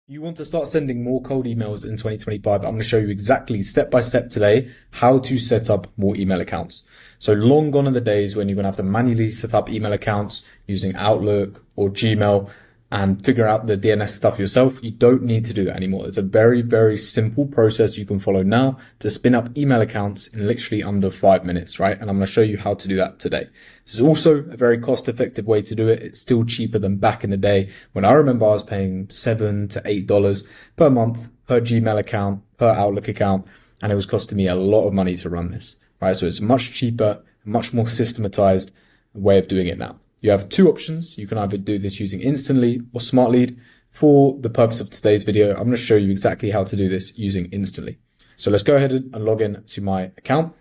You want to start sending more cold emails in 2025. I'm going to show you exactly step by step today how to set up more email accounts. So long gone are the days when you're going to have to manually set up email accounts using Outlook or Gmail and figure out the DNS stuff yourself. You don't need to do that anymore. It's a very, very simple process you can follow now to spin up email accounts in literally under 5 minutes, right? And I'm going to show you how to do that today. This is also a very cost-effective way to do it. It's still cheaper than back in the day when I remember I was paying $7 to $8 per month per Gmail account, per Outlook account, and it was costing me a lot of money to run this, right? So it's much cheaper, much more systematized way of doing it now. You have two options. You can either do this using Instantly or SmartLead. For the purpose of today's video, I'm going to show you exactly how to do this using Instantly. So let's go ahead and log in to my account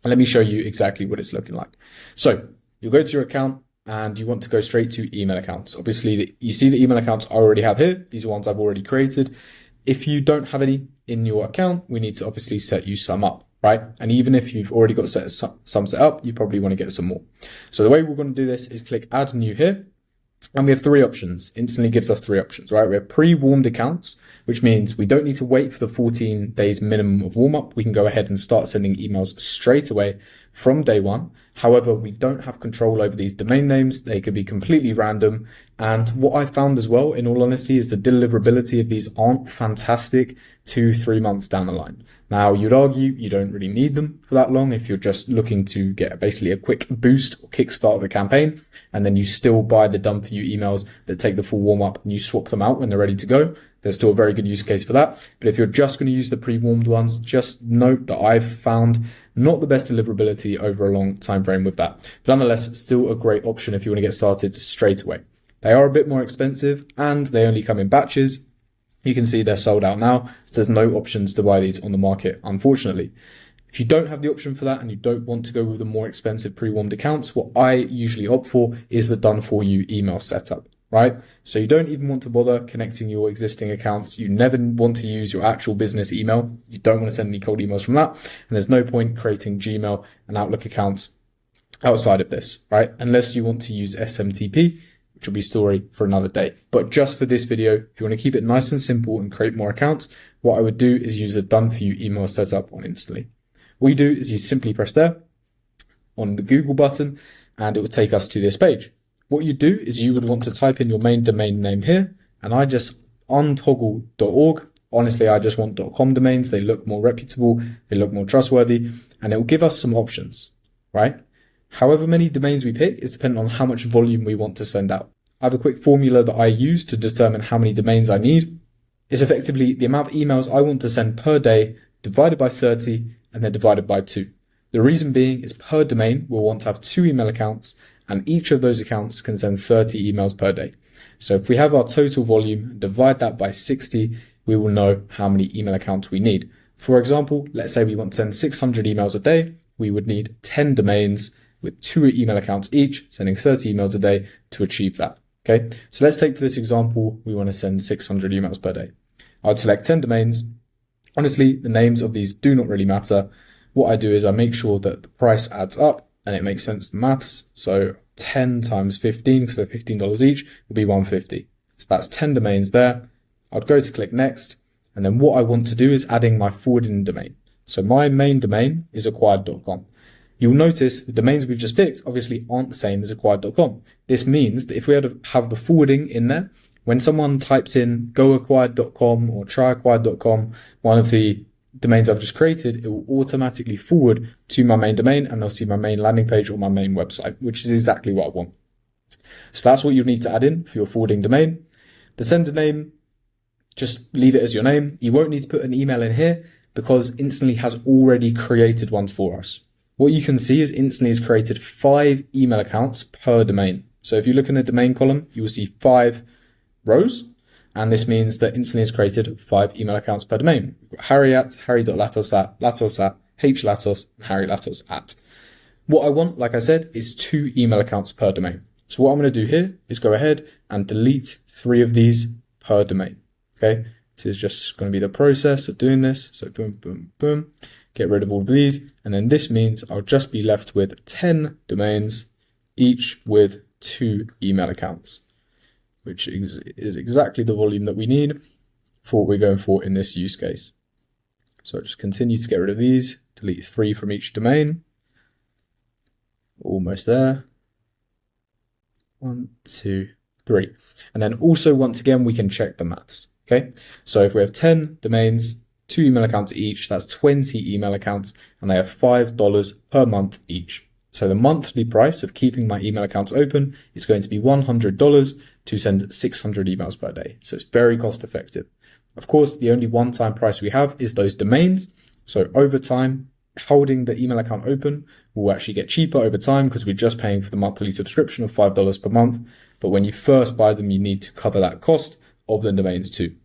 and let me show you exactly what it's looking like. So you'll go to your account and you want to go straight to email accounts. Obviously, you see the email accounts I already have here. These are ones I've already created. If you don't have any in your account, we need to obviously set you some up, right? And even if you've already got some set up, you probably want to get some more. So the way we're going to do this is click add new here. And we have three options. Instantly gives us three options, right? We have pre-warmed accounts, which means we don't need to wait for the 14 days minimum of warm up. We can go ahead and start sending emails straight away from day one. However, we don't have control over these domain names. They could be completely random. And what I found as well, in all honesty, is the deliverability of these aren't fantastic 2-3 months down the line. Now, you'd argue you don't really need them for that long if you're just looking to get basically a quick boost or kickstart of a campaign, and then you still buy the done for you emails that take the full warm up and you swap them out when they're ready to go. There's still a very good use case for that. But if you're just going to use the pre-warmed ones, just note that I've found not the best deliverability over a long time frame with that. But nonetheless, still a great option if you want to get started straight away. They are a bit more expensive and they only come in batches. You can see they're sold out now. So there's no options to buy these on the market, unfortunately. If you don't have the option for that and you don't want to go with the more expensive pre-warmed accounts, what I usually opt for is the done for you email setup, right? So you don't even want to bother connecting your existing accounts. You never want to use your actual business email. You don't want to send any cold emails from that. And there's no point creating Gmail and Outlook accounts outside of this, right? Unless you want to use SMTP, which will be a story for another day. But just for this video, if you want to keep it nice and simple and create more accounts, what I would do is use a done for you email setup on Instantly. What you do is you simply press there on the Google button and it will take us to this page. What you do is you would want to type in your main domain name here, and I just untoggle.org. Honestly, I just want .com domains. They look more reputable, they look more trustworthy, and it will give us some options, right? However many domains we pick is dependent on how much volume we want to send out. I have a quick formula that I use to determine how many domains I need. It's effectively the amount of emails I want to send per day divided by 30 and then divided by 2. The reason being is per domain, we'll want to have 2 email accounts and each of those accounts can send 30 emails per day. So if we have our total volume and divide that by 60, we will know how many email accounts we need. For example, let's say we want to send 600 emails a day. We would need 10 domains with 2 email accounts each, sending 30 emails a day to achieve that. Okay, so let's take for this example, we want to send 600 emails per day. I'd select 10 domains. Honestly, the names of these do not really matter. What I do is I make sure that the price adds up and it makes sense to maths. So 10 times 15, because they're $15 each, will be 150. So that's 10 domains there. I'd go to click next. And then what I want to do is adding my forwarding domain. So my main domain is acquired.com. You'll notice the domains we've just picked obviously aren't the same as acquired.com. This means that if we had to have the forwarding in there, when someone types in goacquired.com or tryacquired.com, one of the domains I've just created, it will automatically forward to my main domain and they'll see my main landing page or my main website, which is exactly what I want. So that's what you need to add in for your forwarding domain. The sender name, just leave it as your name. You won't need to put an email in here because Instantly has already created ones for us. What you can see is Instantly has created 5 email accounts per domain. So if you look in the domain column, you will see 5 rows. And this means that Instantly has created 5 email accounts per domain. We've got Harry at, harry.latos at, latos at, hlatos, and harrylatos at. What I want, like I said, is 2 email accounts per domain. So what I'm going to do here is go ahead and delete 3 of these per domain. Okay. This is just going to be the process of doing this. So boom, boom, boom. Get rid of all of these. And then this means I'll just be left with 10 domains, each with 2 email accounts, which is exactly the volume that we need. for what we're going for in this use case. So just continue to get rid of these, delete 3 from each domain. Almost there. 1, 2, 3. And then also, once again, we can check the maths. Okay. So if we have 10 domains, 2 email accounts each, that's 20 email accounts, and they have $5 per month each. So the monthly price of keeping my email accounts open is going to be $100 to send 600 emails per day. So it's very cost effective. Of course, the only one-time price we have is those domains. So over time, holding the email account open will actually get cheaper over time because we're just paying for the monthly subscription of $5 per month. But when you first buy them, you need to cover that cost of the domains too.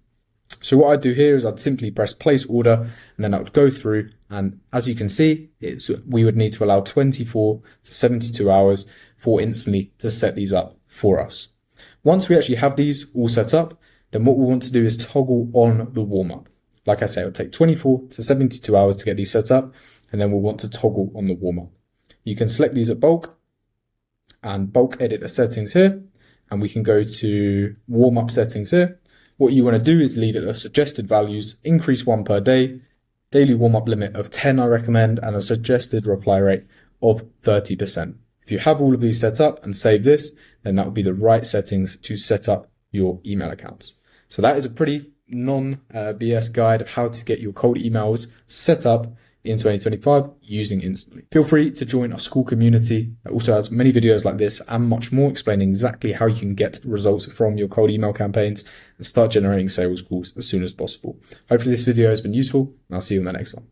So what I'd do here is I'd simply press place order, and then I would go through, and as you can see, we would need to allow 24 to 72 hours for Instantly to set these up for us. Once we actually have these all set up, then what we want to do is toggle on the warm-up. Like I say, it'll take 24 to 72 hours to get these set up, and then we'll want to toggle on the warm-up. You can select these at bulk and bulk edit the settings here, and we can go to warm-up settings here. What you want to do is leave it as suggested values, increase 1 per day, daily warm-up limit of 10 I recommend, and a suggested reply rate of 30%. If you have all of these set up and save this, then that will be the right settings to set up your email accounts. So that is a pretty non-BS guide of how to get your cold emails set up in 2025 using Instantly. Feel free to join our school community that also has many videos like this and much more explaining exactly how you can get results from your cold email campaigns and start generating sales calls as soon as possible. Hopefully this video has been useful, and I'll see you in the next one.